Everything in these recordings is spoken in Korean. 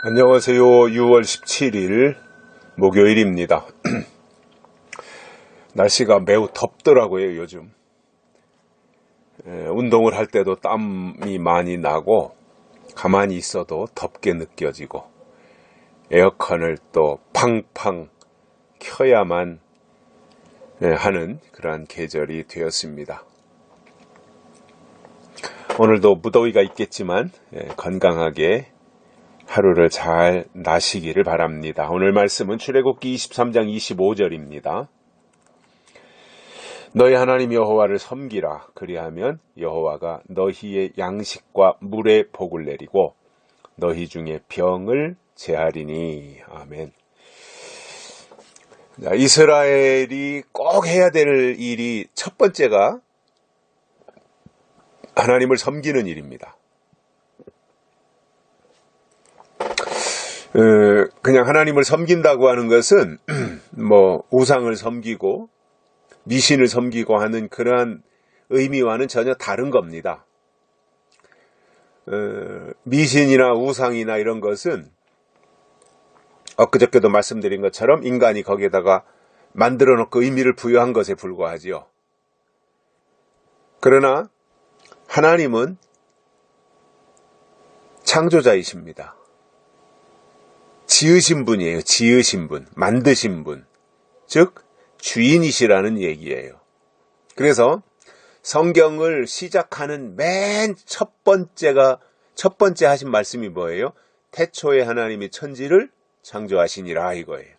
안녕하세요. 6월 17일 목요일입니다. 날씨가 매우 덥더라고요, 요즘. 운동을 할 때도 땀이 많이 나고 가만히 있어도 덥게 느껴지고 에어컨을 또 팡팡 켜야만 하는 그러한 계절이 되었습니다. 오늘도 무더위가 있겠지만 건강하게 하루를 잘 나시기를 바랍니다. 오늘 말씀은 출애굽기 23장 25절입니다. 너희 하나님 여호와를 섬기라. 그리하면 여호와가 너희의 양식과 물의 복을 내리고 너희 중에 병을 제하리니. 아멘. 자, 이스라엘이 꼭 해야 될 일이 첫 번째가 하나님을 섬기는 일입니다. 그냥 하나님을 섬긴다고 하는 것은 우상을 섬기고 미신을 섬기고 하는 그러한 의미와는 전혀 다른 겁니다. 미신이나 우상이나 이런 것은 엊그저께도 말씀드린 것처럼 인간이 거기에다가 만들어 놓고 의미를 부여한 것에 불과하지요. 그러나 하나님은 창조자이십니다. 지으신 분이에요. 지으신 분, 만드신 분, 즉 주인이시라는 얘기예요. 그래서 성경을 시작하는 맨 첫 번째 하신 말씀이 뭐예요? 태초에 하나님이 천지를 창조하시니라 이거예요.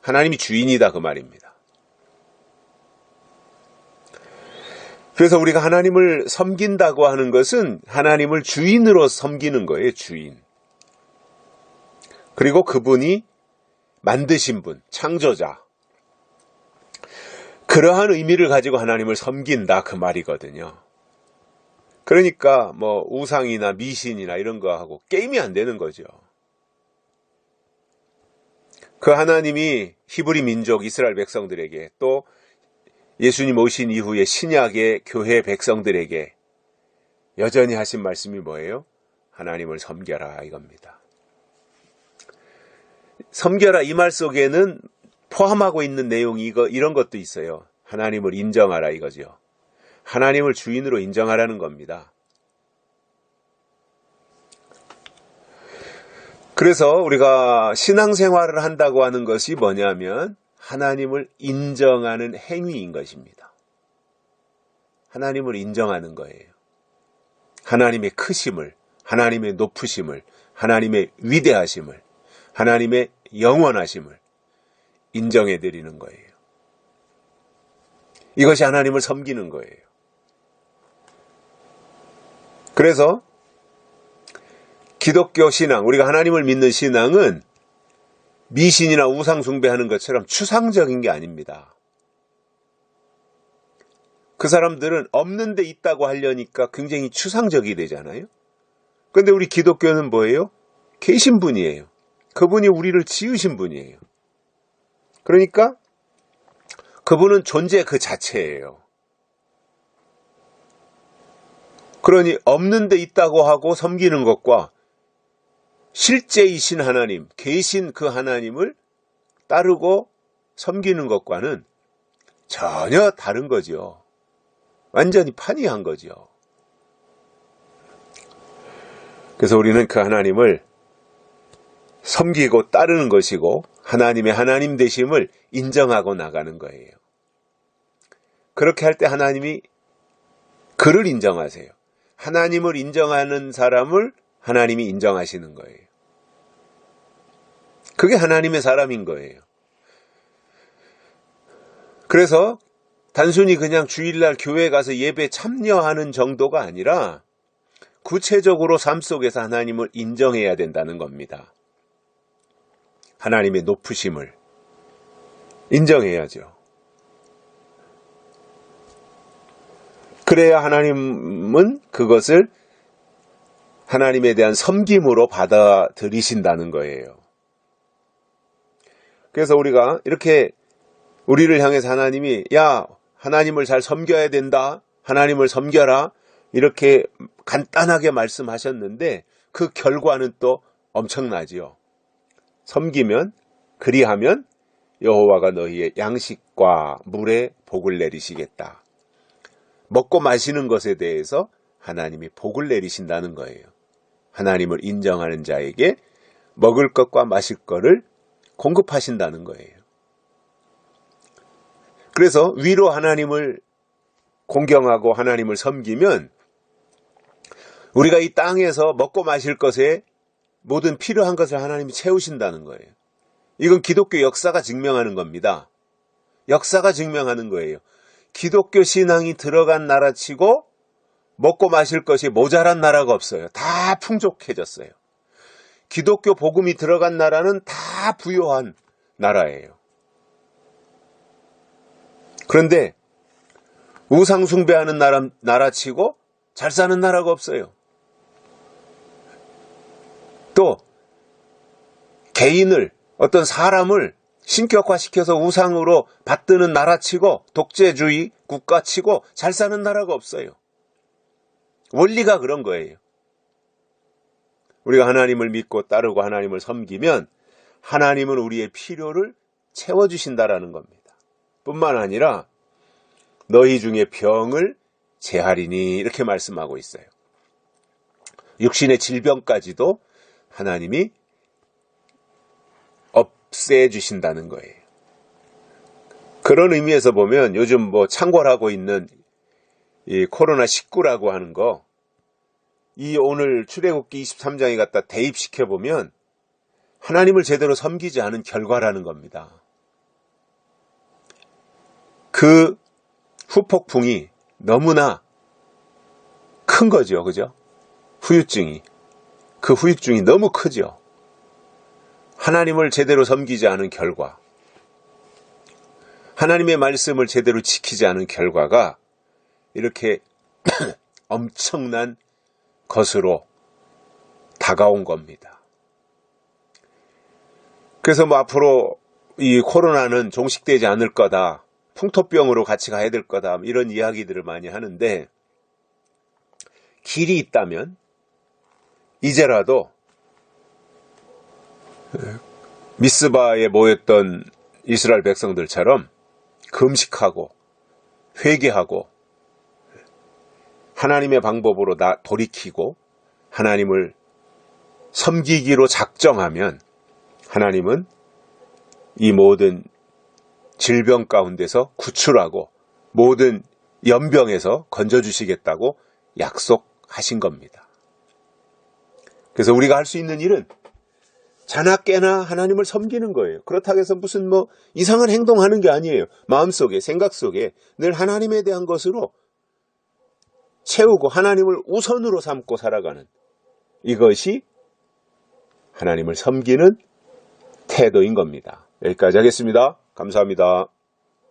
하나님이 주인이다 그 말입니다. 그래서 우리가 하나님을 섬긴다고 하는 것은 하나님을 주인으로 섬기는 거예요. 주인. 그리고 그분이 만드신 분, 창조자. 그러한 의미를 가지고 하나님을 섬긴다 그 말이거든요. 그러니까 우상이나 미신이나 이런 거하고 게임이 안 되는 거죠. 그 하나님이 히브리 민족 이스라엘 백성들에게 또 예수님 오신 이후에 신약의 교회 백성들에게 여전히 하신 말씀이 뭐예요? 하나님을 섬겨라 이겁니다. 섬겨라 이 말 속에는 포함하고 있는 내용이 이런 것도 있어요. 하나님을 인정하라 이거죠. 하나님을 주인으로 인정하라는 겁니다. 그래서 우리가 신앙생활을 한다고 하는 것이 뭐냐면 하나님을 인정하는 행위인 것입니다. 하나님을 인정하는 거예요. 하나님의 크심을, 하나님의 높으심을, 하나님의 위대하심을, 하나님의 영원하심을 인정해 드리는 거예요. 이것이 하나님을 섬기는 거예요. 그래서 기독교 신앙, 우리가 하나님을 믿는 신앙은 미신이나 우상 숭배하는 것처럼 추상적인 게 아닙니다. 그 사람들은 없는 데 있다고 하려니까 굉장히 추상적이 되잖아요. 그런데 우리 기독교는 뭐예요? 계신 분이에요. 그분이 우리를 지으신 분이에요. 그러니까 그분은 존재 그 자체예요. 그러니 없는 데 있다고 하고 섬기는 것과 실제이신 하나님, 계신 그 하나님을 따르고 섬기는 것과는 전혀 다른 거죠. 완전히 판이한 거죠. 그래서 우리는 그 하나님을 섬기고 따르는 것이고 하나님의 하나님 되심을 인정하고 나가는 거예요. 그렇게 할 때 하나님이 그를 인정하세요. 하나님을 인정하는 사람을 하나님이 인정하시는 거예요. 그게 하나님의 사람인 거예요. 그래서 단순히 그냥 주일날 교회 가서 예배 참여하는 정도가 아니라 구체적으로 삶 속에서 하나님을 인정해야 된다는 겁니다. 하나님의 높으심을 인정해야죠. 그래야 하나님은 그것을 하나님에 대한 섬김으로 받아들이신다는 거예요. 그래서 우리가 이렇게 우리를 향해서 하나님이 하나님을 잘 섬겨야 된다. 하나님을 섬겨라. 이렇게 간단하게 말씀하셨는데 그 결과는 또 엄청나지요. 섬기면, 그리하면 여호와가 너희의 양식과 물에 복을 내리시겠다. 먹고 마시는 것에 대해서 하나님이 복을 내리신다는 거예요. 하나님을 인정하는 자에게 먹을 것과 마실 것을 공급하신다는 거예요. 그래서 위로 하나님을 공경하고 하나님을 섬기면 우리가 이 땅에서 먹고 마실 것에 모든 필요한 것을 하나님이 채우신다는 거예요. 이건 기독교 역사가 증명하는 겁니다. 역사가 증명하는 거예요. 기독교 신앙이 들어간 나라치고 먹고 마실 것이 모자란 나라가 없어요. 다 풍족해졌어요. 기독교 복음이 들어간 나라는 다 부유한 나라예요. 그런데 우상 숭배하는 나라치고 잘 사는 나라가 없어요. 또 개인을, 어떤 사람을 신격화시켜서 우상으로 받드는 나라치고 독재주의 국가치고 잘 사는 나라가 없어요. 원리가 그런 거예요. 우리가 하나님을 믿고 따르고 하나님을 섬기면 하나님은 우리의 필요를 채워주신다라는 겁니다. 뿐만 아니라 너희 중에 병을 제하리니 이렇게 말씀하고 있어요. 육신의 질병까지도 하나님이 없애주신다는 거예요. 그런 의미에서 보면 요즘 창궐하고 있는 이 코로나19라고 하는 거, 이 오늘 출애굽기 23장에 갖다 대입시켜보면 하나님을 제대로 섬기지 않은 결과라는 겁니다. 그 후폭풍이 너무나 큰 거죠. 그죠? 그 후유증이 너무 크죠. 하나님을 제대로 섬기지 않은 결과, 하나님의 말씀을 제대로 지키지 않은 결과가 이렇게 엄청난 것으로 다가온 겁니다. 그래서 앞으로 이 코로나는 종식되지 않을 거다, 풍토병으로 같이 가야 될 거다, 이런 이야기들을 많이 하는데, 길이 있다면 이제라도 미스바에 모였던 이스라엘 백성들처럼 금식하고 회개하고 하나님의 방법으로 돌이키고 하나님을 섬기기로 작정하면 하나님은 이 모든 질병 가운데서 구출하고 모든 연병에서 건져주시겠다고 약속하신 겁니다. 그래서 우리가 할 수 있는 일은 자나 깨나 하나님을 섬기는 거예요. 그렇다고 해서 무슨 이상한 행동하는 게 아니에요. 마음속에, 생각 속에 늘 하나님에 대한 것으로 채우고 하나님을 우선으로 삼고 살아가는, 이것이 하나님을 섬기는 태도인 겁니다. 여기까지 하겠습니다. 감사합니다.